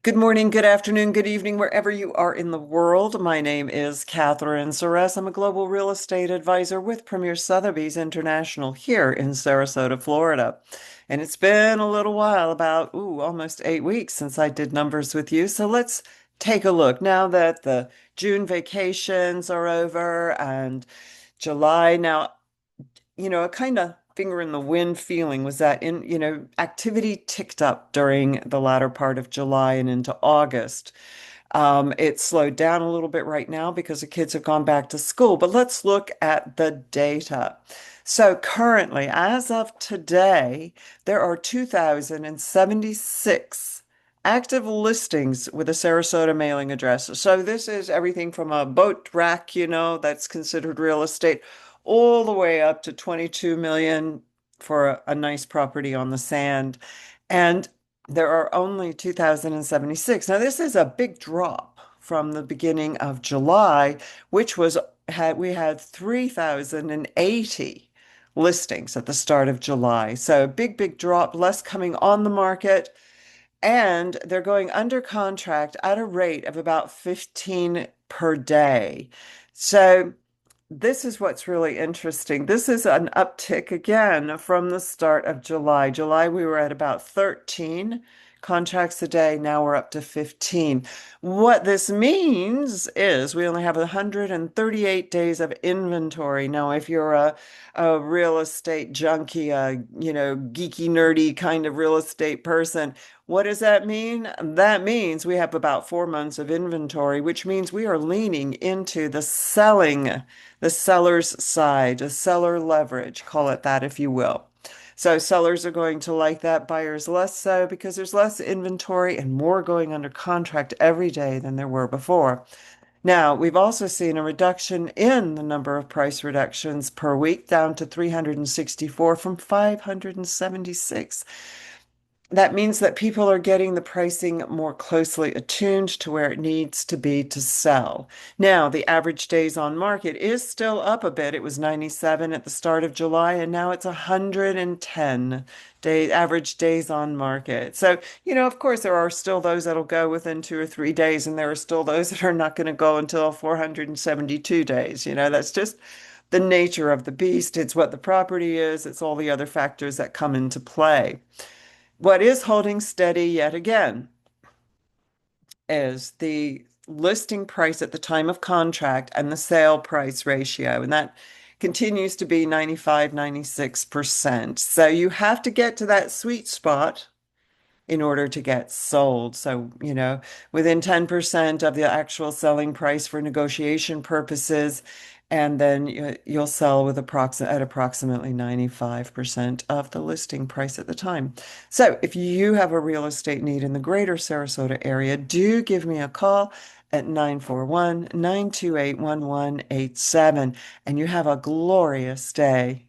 Good morning, good afternoon, good evening, wherever you are in the world. My name is Catherine Suarez. I'm a global real estate advisor with Premier Sotheby's International here in Sarasota, Florida. And it's been a little while, about, almost 8 weeks since I did numbers with you. So let's take a look. Now that the June vacations are over and July, now a kind of finger in the wind feeling was that activity ticked up during the latter part of July and into August. It slowed down a little bit right now because the kids have gone back to school, but let's look at the data. So currently, as of today, there are 2,076 active listings with a Sarasota mailing address. So this is everything from a boat rack, that's considered real estate, all the way up to 22 million for a nice property on the sand. And there are only 2,076. Now, this is a big drop from the beginning of July, which we had 3,080 listings at the start of July. So big, big drop, less coming on the market. And they're going under contract at a rate of about 15 per day. So this is what's really interesting. This is an uptick again from the start of July. July, we were at about 13 contracts a day. Now we're up to 15. What this means is we only have 138 days of inventory. Now, if you're a real estate junkie, geeky, nerdy kind of real estate person, what does that mean? That means we have about 4 months of inventory, which means we are leaning into the seller's side, a seller leverage, call it that if you will. So sellers are going to like that, buyers less so because there's less inventory and more going under contract every day than there were before. Now, we've also seen a reduction in the number of price reductions per week down to 364 from 576. That means that people are getting the pricing more closely attuned to where it needs to be to sell. Now, the average days on market is still up a bit. It was 97 at the start of July, and now it's 110 average days on market. So, of course, there are still those that'll go within 2 or 3 days, and there are still those that are not going to go until 472 days. That's just the nature of the beast. It's what the property is, it's all the other factors that come into play. What is holding steady yet again is the listing price at the time of contract and the sale price ratio. And that continues to be 95, 96%. So you have to get to that sweet spot in order to get sold. So, within 10% of the actual selling price for negotiation purposes, and then you'll sell with at approximately 95% of the listing price at the time. So, if you have a real estate need in the greater Sarasota area, do give me a call at 941-928-1187, and you have a glorious day.